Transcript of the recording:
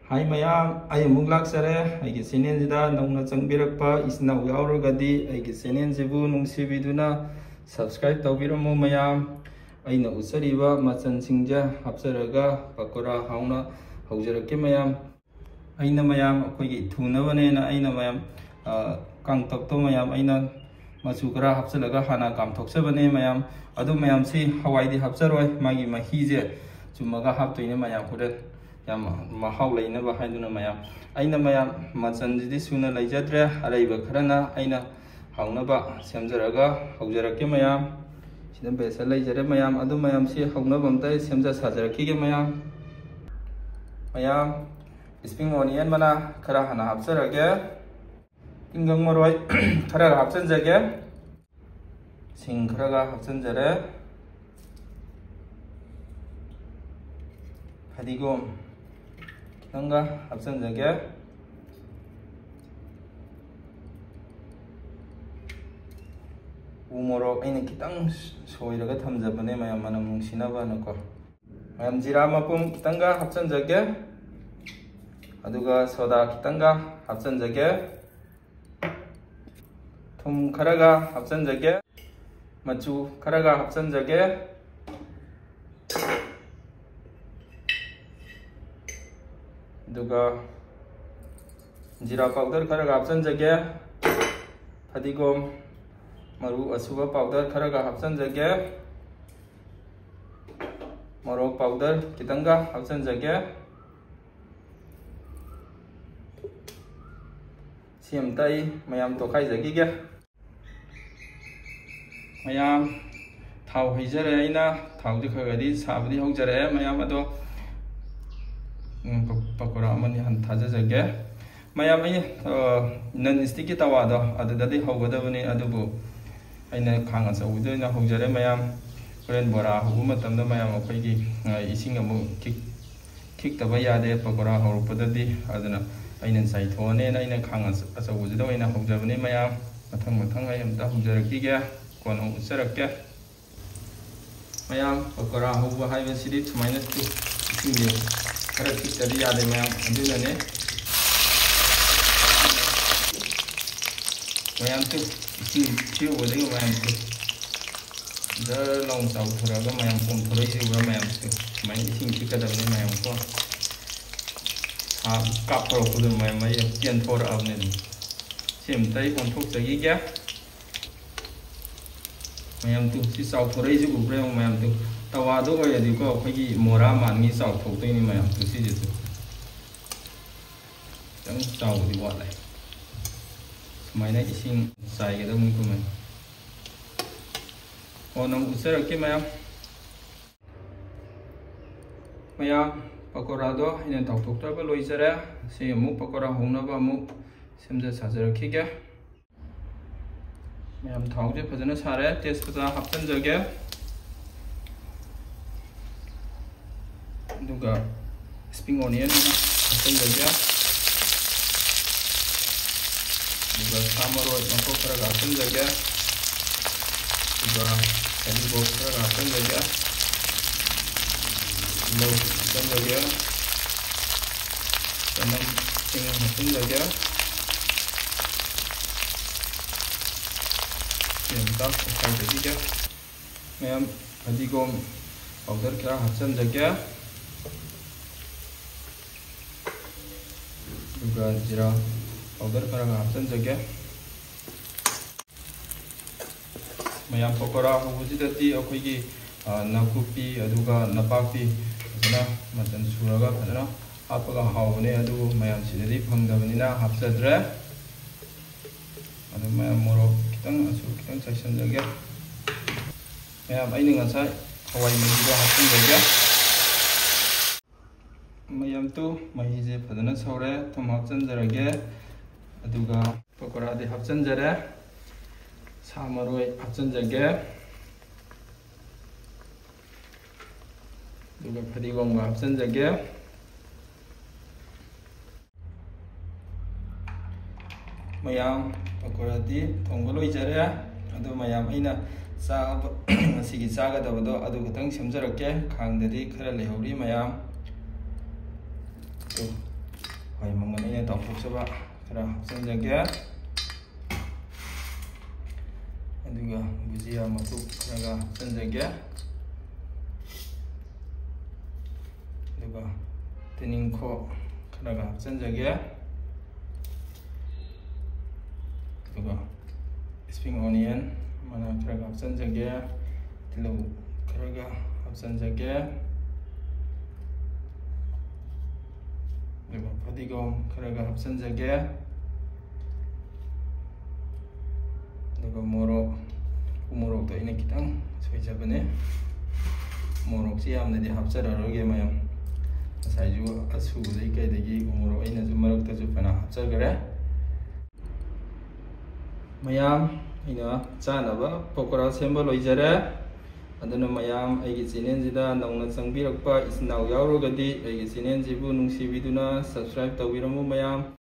Hai mayam, ay amuk laksare, ay channel sida nongna changbirakpa isna yauragadi ay channel sibu nungsibiduna subscribe tawbiramu mayam. Aina usariba machan singja hapsaraga pakora hauna haujarake mayam. Aina mayam akoigi thunabane aina mayam kang tokto mayam aina machu kara hapsalaga hana kam thoksabane mayam. Adu mayam si hawai di hapsaroi magi mahije chumaga haptoine mayam kuret yam mahau leina ba haiduna mayam aina mayam machan jidi suna leijadre araiba kharana aina hauna ba semjaraga haujarake mayam sidam besa leijare mayam adu mayam si hauna bamtai semja sajaraki ge mayam spring onion mana khara hana hapsarage inggang moroi khara hapsanjage sing kharaga hapsanjare hadigom nangga hapsanjage umorok aina kitang soiraga thamjabane mayam manam nungsinaba nako mayam jira mapum kitanga hapsanjage aduga soda kitanga hapsanjage thum kharaga hapsanjage machu kharaga hapsanjage duga jira powder kharaga hapsanjage hadigom maru asuba powder kharaga hapsanjage morok powder kitanga hapsanjage siamtai mayam tokai jagige mayam thau hijare aina thau di khagadi sabdi hogjare mayam ado pakora amani han thajajage mayam ai non sticky tawa do adudadi hogadabani adubu aina khanga chawudoina hogjare mayam koren bora hubu matamda mayam akoigi ising amu kik taba yade pakora horupadadi aduna aina sai thone na aina khanga achawujuda aina hogjabani mayam mathang ai amta hogjarakige kono usarake mayam pakora hubu haiba sidi thumaina tu ising khara kikadi yade mayam adunane mayam tu chi wodi mayam tu da long taw thuraga mayam pum thurai si bra mayam tu mai ising kikadabne mayam ko kap pro kudu mayam ai pian thor abne sim tai pon thuk jagi ga mayam tu si saw thurai si bra mayam tu tawado ga yadi ko khagi mora mangi saw thoktai ni mayam tu si jitu tang saw di wa lai maina ising sai ga dum ko man onam usara ke mayam pakora do ina tok tok ta ba loisara se mu pakora hongna ba mu semja sajara ke ga mayam thau je phajana sare test pata hapsan jage duga spring onion hapsanjage duga samaroi mako kharaga hapsanjage duga kadi box kharaga hapsanjage lo hapsanjage tanam sing hapsanjage yamta hapsanjage mayam adigom powder khara hapsanjage duga jira powder kharaga hapsanjage mayam pakora hubujidati akoigi nakupi aduga napakpi jana matan suraga phana hapaga hawne adu mayam sidadi phangdabanina hapsadre adu mayam morok kitang asu kitang chaisanjage mayam aini ngasai hawai mahiga hapsanjage mayam tu mahije phadana saure thum hapsanjarage aduga pakora de hapsanjare samaroi hapsanjage duga phadigom ga hapsanjage mayam pakora di thonggoloi jare adu mayam aina sa asigi saga dabado adu gatang semjarake khangdadi khara lehori mayam ꯍꯣꯏ ꯃꯪꯒꯟ ꯑꯩꯅ ꯇꯥꯎꯊꯣꯛꯆꯕ ꯈꯔ ꯍꯥꯞꯆꯤꯟꯖꯒꯦ ꯑꯗꯨꯒ ꯕꯨꯖꯤꯌꯥ ꯃꯀꯨꯞ ꯈꯔꯒ ꯍꯥꯞꯆꯤꯟꯖꯒꯦ ꯑꯗꯨꯒ ꯇꯤꯅꯤꯡꯈꯣꯛ ꯈꯔꯒ ꯍꯥꯞꯆꯤꯟꯖꯒꯦ ꯑꯗꯨꯒ ꯁ꯭ꯄ꯭ꯔꯤꯡ ꯑꯣꯅꯤꯌꯟ ꯃꯅꯥ ꯈꯔꯒ ꯍꯥꯞꯆꯤꯟꯖꯒꯦ ꯇꯤꯜꯍꯧ ꯈꯔꯒ ꯍꯥꯞꯆꯤꯟꯖꯒꯦ ꯑꯗꯨꯒ ꯐꯗꯤꯒꯣꯝ ꯈꯔꯒ ꯍꯥꯞꯆꯤꯟꯖꯒꯦ ꯑꯗꯨꯒ ꯃꯣꯔꯣꯛꯇꯣ ꯑꯩꯅ ꯈꯤꯇꯪ ꯁꯣꯏꯖꯕꯅꯦ ꯃꯣꯔꯣꯛꯁꯤ ꯌꯥꯝꯅꯗꯤ ꯍꯥꯞꯆꯔꯔꯣꯏꯒꯦ ꯃꯌꯥꯝ ꯉꯁꯥꯏꯁꯨ ꯑꯁꯨꯕꯗꯒꯤ ꯀꯩꯗꯒꯤ ꯃꯣꯔꯣꯛ ꯑꯩꯅꯁꯨ ꯃꯔꯛꯇꯁꯨ ꯐꯅ ꯍꯥꯞꯆꯈ꯭ꯔꯦ ꯃꯌꯥꯝ ꯑꯩꯅ ꯆꯥꯅꯕ ꯄꯀꯣꯔꯥ ꯁꯦꯝꯕ ꯂꯣꯏꯖꯔꯦ ꯑꯗꯨꯅ ꯃꯌꯥꯝ ꯑꯩꯒꯤ ꯆꯦꯅꯦꯜꯁꯤꯗ ꯅꯧꯅ ꯆꯪꯕꯤꯔꯛꯄ ꯏꯆꯤꯟ ꯏꯅꯥꯎ ꯌꯥꯎꯔꯒꯗꯤ ꯑꯩꯒꯤ ꯆꯦꯅꯦꯜꯁꯤꯕꯨ ꯅꯨꯡꯁꯤꯕꯤꯗꯨꯅ ꯁꯕꯁꯀ꯭ꯔꯥꯏꯕ ꯇꯧꯕꯤꯔꯝꯃꯨ ꯃꯌꯥꯝ